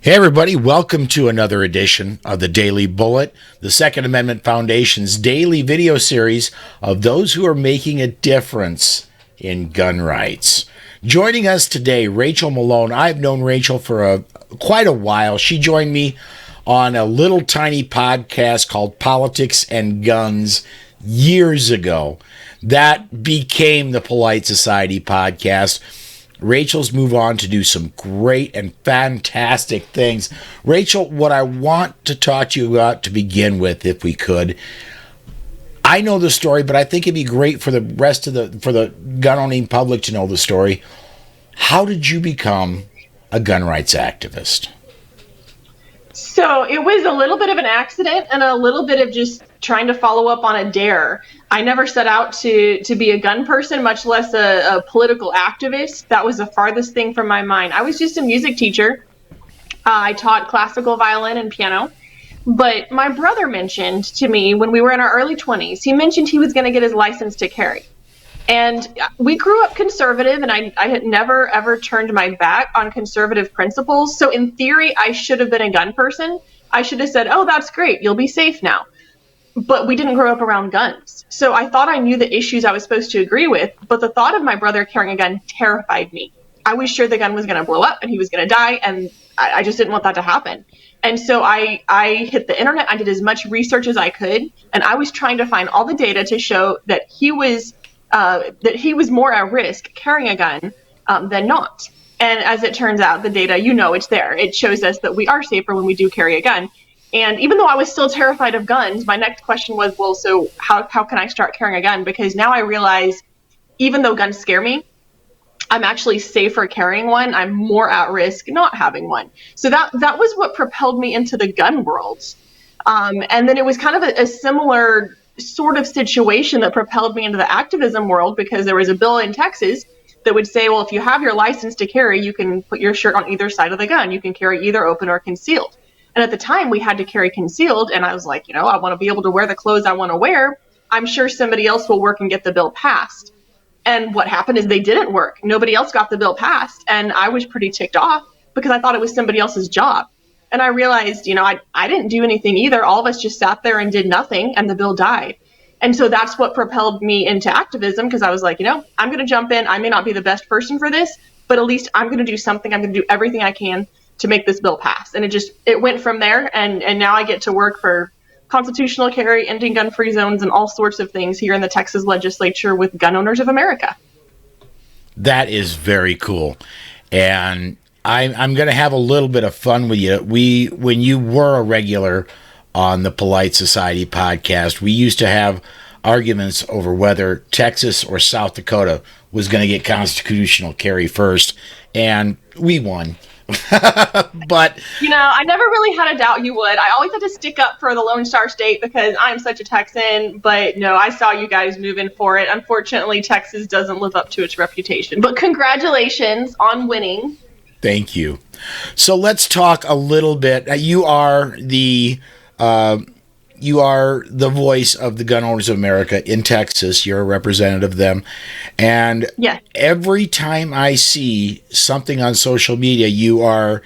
Hey, everybody, welcome to another edition of the Daily Bullet, the Second Amendment Foundation's daily video series of those who are making a difference in gun rights. Joining us today, Rachel Malone. I've known Rachel for quite a while. She joined me on a little tiny podcast called Politics and Guns years ago. That became the Polite Society podcast. Rachel's moved on to do some great and fantastic things. Rachel, what I want to talk to you about to begin with, if we could, I know the story, but I think it'd be great for the rest of the gun-owning public to know the story. How did you become a gun rights activist? So it was a little bit of an accident and a little bit of just trying to follow up on a dare. I never set out to be a gun person, much less a political activist. That was the farthest thing from my mind. I was just a music teacher. I taught classical violin and piano. But my brother mentioned to me when we were in our early 20s, he mentioned he was going to get his license to carry. And we grew up conservative, and I had never, ever turned my back on conservative principles. So in theory, I should have been a gun person. I should have said, oh, that's great, you'll be safe now. But we didn't grow up around guns. So I thought I knew the issues I was supposed to agree with, but the thought of my brother carrying a gun terrified me. I was sure the gun was going to blow up and he was going to die, and I just didn't want that to happen. And so I hit the internet, I did as much research as I could, and I was trying to find all the data to show that he was more at risk carrying a gun than not. And as it turns out, the data, it's there. It shows us that we are safer when we do carry a gun. And even though I was still terrified of guns, my next question was, well, so how can I start carrying a gun? Because now I realize, even though guns scare me, I'm actually safer carrying one. I'm more at risk not having one. So that was what propelled me into the gun world. And then it was kind of a similar sort of situation that propelled me into the activism world, because there was a bill in Texas that would say, well, if you have your license to carry, you can put your shirt on either side of the gun. You can carry either open or concealed. And at the time we had to carry concealed. And I was like, I want to be able to wear the clothes I want to wear. I'm sure somebody else will work and get the bill passed. And what happened is they didn't work. Nobody else got the bill passed. And I was pretty ticked off because I thought it was somebody else's job. And I realized, I didn't do anything either. All of us just sat there and did nothing, and the bill died. And so that's what propelled me into activism, because I was like, I'm going to jump in. I may not be the best person for this, but at least I'm going to do something. I'm going to do everything I can to make this bill pass. And it went from there. And now I get to work for constitutional carry, ending gun-free zones, and all sorts of things here in the Texas legislature with Gun Owners of America. That is very cool. And I'm going to have a little bit of fun with you. When you were a regular on the Polite Society podcast, we used to have arguments over whether Texas or South Dakota was going to get constitutional carry first, and we won. But I never really had a doubt you would. I always had to stick up for the Lone Star State because I'm such a Texan, but no, I saw you guys moving for it. Unfortunately, Texas doesn't live up to its reputation, but congratulations on winning. Thank you. So let's talk a little bit. You are the voice of the Gun Owners of America in Texas. You're a representative of them. And yeah, every time I see something on social media, you're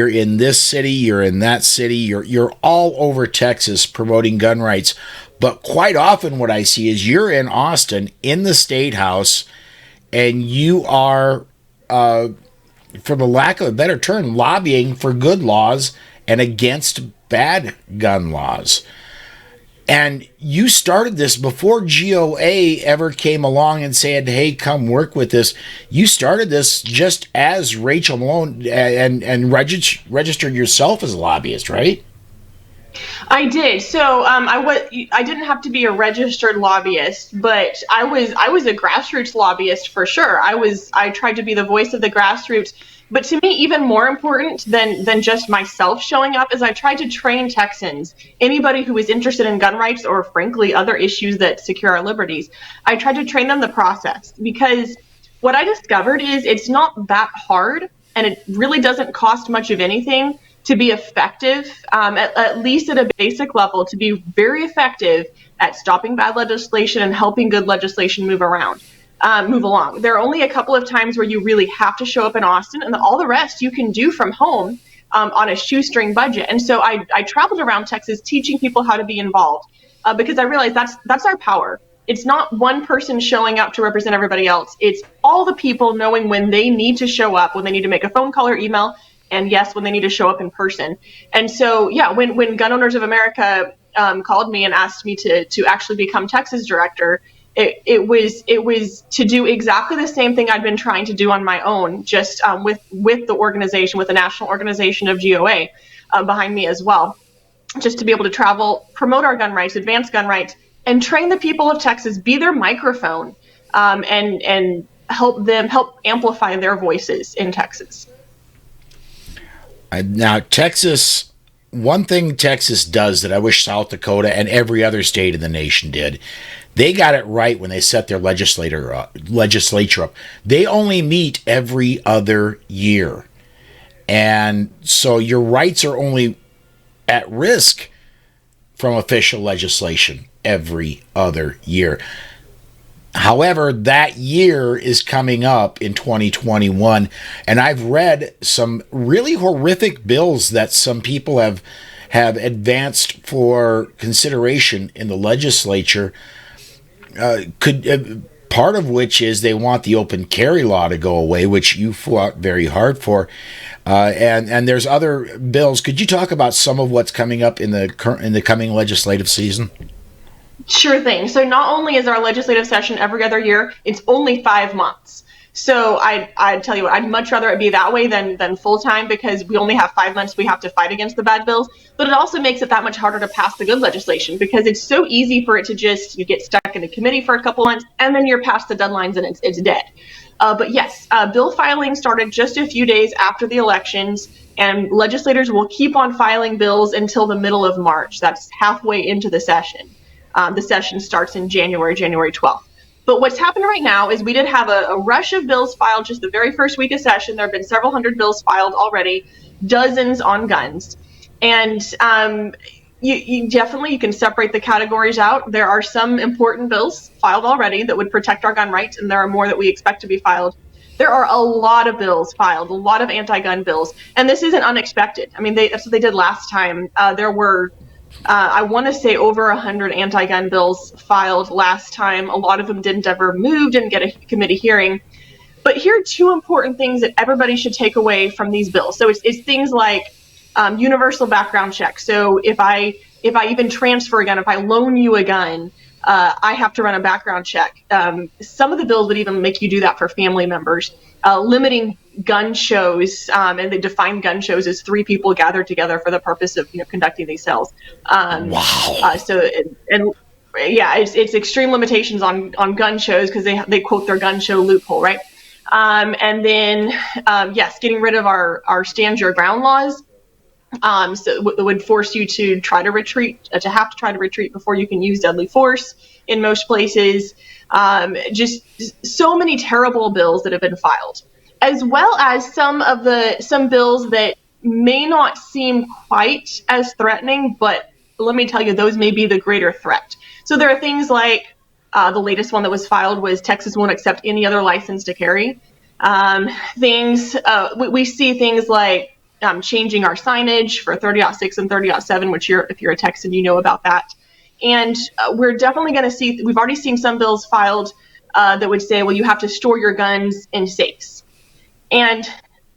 in this city, you're in that city, you're all over Texas promoting gun rights. But quite often what I see is you're in Austin in the State House, and you are, for the lack of a better term, lobbying for good laws and against bad gun laws. And you started this before GOA ever came along and said, hey, come work with this. You started this just as Rachel Malone and registered yourself as a lobbyist, right? I did. So I didn't have to be a registered lobbyist, but I was a grassroots lobbyist for sure. I tried to be the voice of the grassroots. But to me, even more important than just myself showing up is I tried to train Texans, anybody who is interested in gun rights or, frankly, other issues that secure our liberties. I tried to train them the process, because what I discovered is it's not that hard, and it really doesn't cost much of anything to be effective, at least at a basic level, to be very effective at stopping bad legislation and helping good legislation move along. There are only a couple of times where you really have to show up in Austin, and all the rest you can do from home on a shoestring budget. And so I traveled around Texas teaching people how to be involved because I realized that's our power. It's not one person showing up to represent everybody else. It's all the people knowing when they need to show up, when they need to make a phone call or email, and yes, when they need to show up in person. And so, yeah, when Gun Owners of America called me and asked me to actually become Texas director, it was to do exactly the same thing I'd been trying to do on my own, just with the organization, with the national organization of GOA behind me as well, just to be able to travel, promote our gun rights, advance gun rights, and train the people of Texas, be their microphone, and help amplify their voices in Texas. Now, Texas, one thing Texas does that I wish South Dakota and every other state in the nation did, they got it right when they set their legislature up. They only meet every other year. And so your rights are only at risk from official legislation every other year. However, that year is coming up in 2021, and I've read some really horrific bills that some people have advanced for consideration in the legislature. Part of which is they want the open carry law to go away, which you fought very hard for, and there's other bills. Could you talk about some of what's coming up in the coming legislative season? Sure thing. So not only is our legislative session every other year, it's only 5 months. So I'd tell you what, I'd much rather it be that way than full-time, because we only have 5 months we have to fight against the bad bills. But it also makes it that much harder to pass the good legislation, because it's so easy for it to just, you get stuck in a committee for a couple months and then you're past the deadlines and it's dead. But yes, bill filing started just a few days after the elections, and legislators will keep on filing bills until the middle of March. That's halfway into the session. The session starts in January 12th. But what's happened right now is we did have a rush of bills filed just the very first week of session. There have been several hundred bills filed already, dozens on guns. And you definitely, you can separate the categories out. There are some important bills filed already that would protect our gun rights, and there are more that we expect to be filed. There are a lot of bills filed, a lot of anti-gun bills, and this isn't unexpected. I mean, that's what they did last time. There were I want to say over 100 anti-gun bills filed last time. A lot of them didn't ever move, didn't get a committee hearing. But here are two important things that everybody should take away from these bills. So it's things like universal background check. So if I even transfer a gun, if I loan you a gun, I have to run a background check. Some of the bills would even make you do that for family members. Limiting gun shows, and they define gun shows as 3 people gathered together for the purpose of conducting these sales. Wow. It's extreme limitations on gun shows, because they quote their gun show loophole, right? And then yes, getting rid of our stand your ground laws. So it would force you to have to try to retreat before you can use deadly force in most places. Just so many terrible bills that have been filed, as well as some bills that may not seem quite as threatening, but let me tell you, those may be the greater threat. So there are things like the latest one that was filed was Texas won't accept any other license to carry. We see things like changing our signage for 30-06 and 30-07, which if you're a Texan, you know about that. And we're definitely going to see, we've already seen some bills filed that would say, well, you have to store your guns in safes. And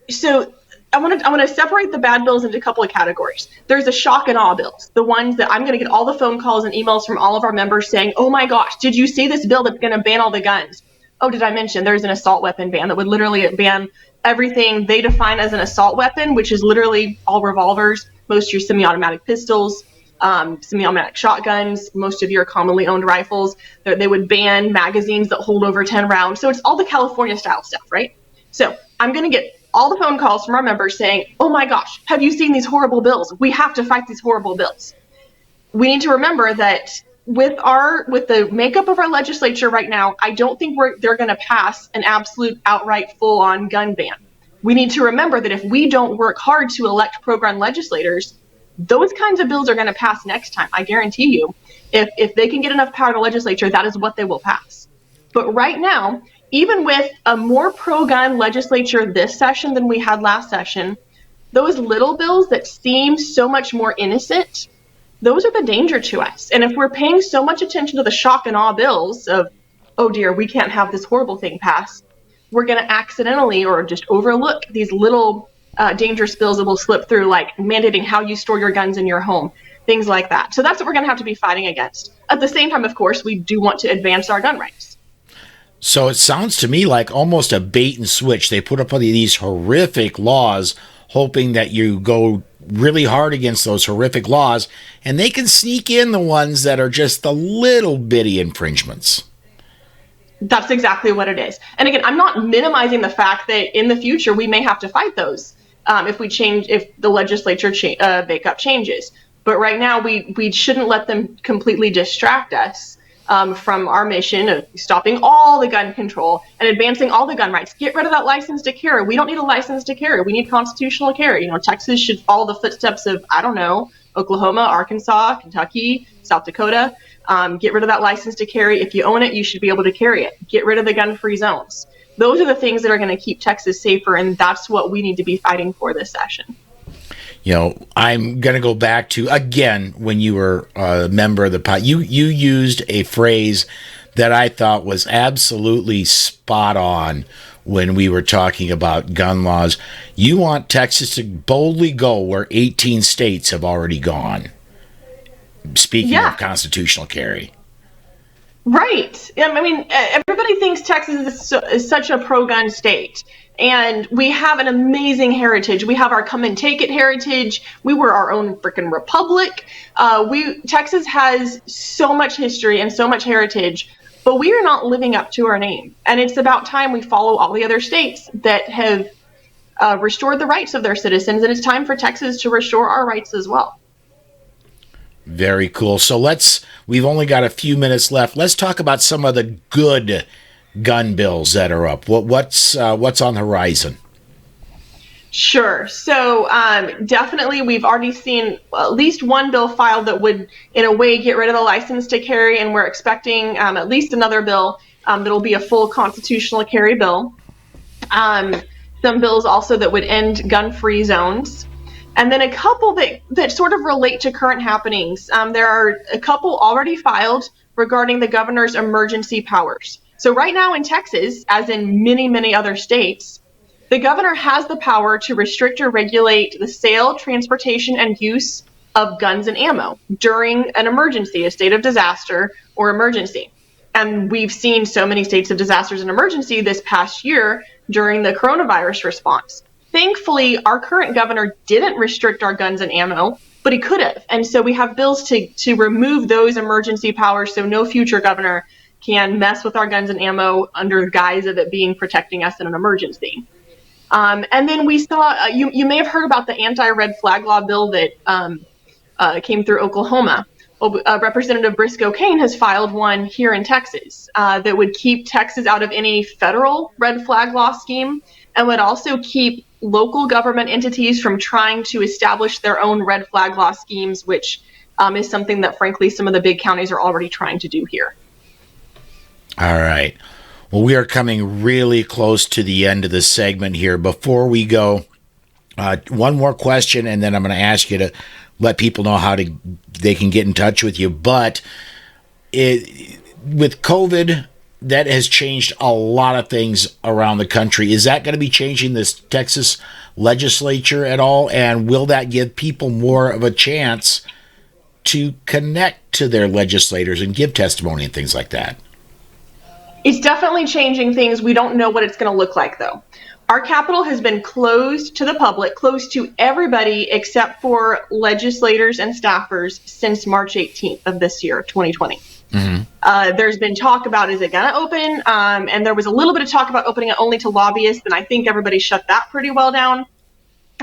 so I want to separate the bad bills into a couple of categories. There's the shock and awe bills, the ones that I'm going to get all the phone calls and emails from all of our members saying, oh my gosh, did you see this bill that's going to ban all the guns? Oh, did I mention there's an assault weapon ban that would literally ban everything they define as an assault weapon, which is literally all revolvers, most of your semi-automatic pistols, semi-automatic shotguns, most of your commonly owned rifles. They would ban magazines that hold over 10 rounds. So it's all the California style stuff, right? So I'm going to get all the phone calls from our members saying, oh my gosh, have you seen these horrible bills? We have to fight these horrible bills. We need to remember that with the makeup of our legislature right now, I don't think they're going to pass an absolute outright full-on gun ban. We need to remember that if we don't work hard to elect pro-gun legislators, those kinds of bills are going to pass next time. I guarantee you, if they can get enough power in the legislature, that is what they will pass. But right now, even with a more pro-gun legislature this session than we had last session, those little bills that seem so much more innocent, those are the danger to us. And if we're paying so much attention to the shock and awe bills of, oh dear, we can't have this horrible thing pass, we're going to accidentally or just overlook these little dangerous bills that will slip through, like mandating how you store your guns in your home, things like that. So that's what we're going to have to be fighting against. At the same time, of course, we do want to advance our gun rights. So it sounds to me like almost a bait and switch. They put up these horrific laws, hoping that you go really hard against those horrific laws, and they can sneak in the ones that are just the little bitty infringements. That's exactly what it is. And again, I'm not minimizing the fact that in the future we may have to fight those if the legislature makeup changes. But right now we shouldn't let them completely distract us from our mission of stopping all the gun control and advancing all the gun rights. Get rid of that license to carry. We don't need a license to carry. We need constitutional carry. Texas should follow the footsteps of, Oklahoma, Arkansas, Kentucky, South Dakota. Get rid of that license to carry. If you own it, you should be able to carry it. Get rid of the gun-free zones. Those are the things that are going to keep Texas safer, and that's what we need to be fighting for this session. I'm going to go back to, again, when you were a member of the pod, you used a phrase that I thought was absolutely spot on when we were talking about gun laws. You want Texas to boldly go where 18 states have already gone. Speaking of constitutional carry. Right. Everybody thinks Texas is such a pro-gun state. And we have an amazing heritage. We have our come and take it heritage. We were our own freaking republic. Texas has so much history and so much heritage, but we are not living up to our name. And it's about time we follow all the other states that have restored the rights of their citizens. And it's time for Texas to restore our rights as well. Very cool. So we've only got a few minutes left. Let's talk about some of the good gun bills that are up. What's on the horizon? Sure. So definitely we've already seen at least one bill filed that would, in a way, get rid of the license to carry, and we're expecting at least another bill that'll be a full constitutional carry bill. Some bills also that would end gun-free zones. And then a couple that sort of relate to current happenings. There are a couple already filed regarding the governor's emergency powers. So right now in Texas, as in many, many other states, the governor has the power to restrict or regulate the sale, transportation, and use of guns and ammo during an emergency, a state of disaster or emergency. And we've seen so many states of disasters and emergency this past year during the coronavirus response. Thankfully, our current governor didn't restrict our guns and ammo, but he could have. And so we have bills to remove those emergency powers so no future governor can mess with our guns and ammo under the guise of it being protecting us in an emergency. And then we saw, you may have heard about the anti-red flag law bill that came through Oklahoma. Representative Briscoe Cain has filed one here in Texas that would keep Texas out of any federal red flag law scheme and would also keep local government entities from trying to establish their own red flag law schemes, which is something that, frankly, some of the big counties are already trying to do here. All right. Well, we are coming really close to the end of the segment here. Before we go, one more question, and then I'm going to ask you to let people know how they can get in touch with you. But with COVID, that has changed a lot of things around the country. Is that going to be changing this Texas legislature at all? And will that give people more of a chance to connect to their legislators and give testimony and things like that? It's definitely changing things. We don't know what it's going to look like, though. Our Capitol has been closed to the public, closed to everybody except for legislators and staffers since March 18th of this year, 2020. Mm-hmm. There's been talk about, is it going to open? And there was a little bit of talk about opening it only to lobbyists, and I think everybody shut that pretty well down.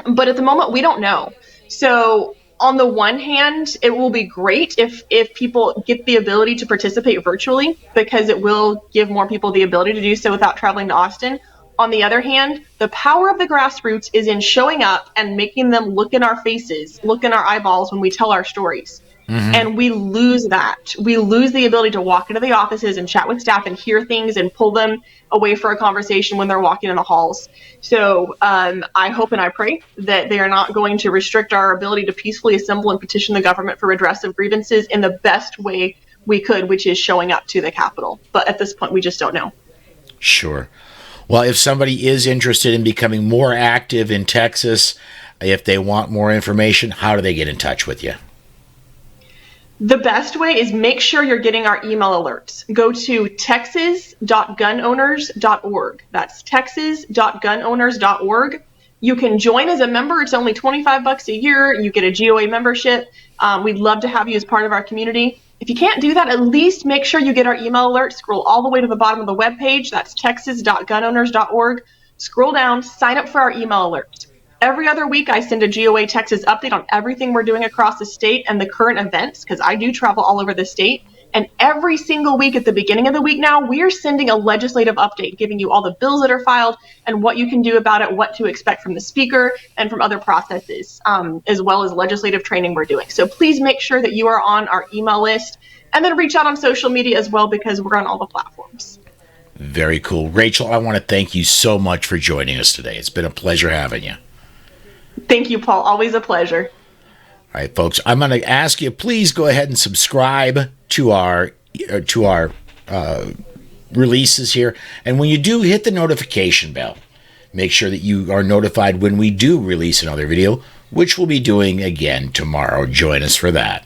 But at the moment, we don't know. So on the one hand, it will be great if people get the ability to participate virtually, because it will give more people the ability to do so without traveling to Austin. On the other hand, the power of the grassroots is in showing up and making them look in our faces, look in our eyeballs when we tell our stories. And we lose that. We lose the ability to walk into the offices and chat with staff and hear things and pull them away for a conversation when they're walking in the halls. So I hope and I pray that they are not going to restrict our ability to peacefully assemble and petition the government for redress of grievances in the best way we could, which is showing up to the Capitol. But at this point, we just don't know. Sure. Well, if somebody is interested in becoming more active in Texas, if they want more information, how do they get in touch with you? The best way is make sure you're getting our email alerts. Go to texas.gunowners.org. That's texas.gunowners.org. You can join as a member. It's only $25 a year. You get a GOA membership. We'd love to have you as part of our community. If you can't do that, at least make sure you get our email alerts. Scroll all the way to the bottom of the webpage. That's texas.gunowners.org. Scroll down, sign up for our email alerts. Every other week, I send a GOA Texas update on everything we're doing across the state and the current events, because I do travel all over the state. And every single week at the beginning of the week now, we are sending a legislative update, giving you all the bills that are filed and what you can do about it, what to expect from the speaker and from other processes, as well as legislative training we're doing. So please make sure that you are on our email list, and then reach out on social media as well, because we're on all the platforms. Very cool. Rachel, I want to thank you so much for joining us today. It's been a pleasure having you. Thank you, Paul. Always a pleasure. All right, folks, I'm going to ask you, please go ahead and subscribe to our releases here. And when you do, hit the notification bell. Make sure that you are notified when we do release another video, which we'll be doing again tomorrow. Join us for that.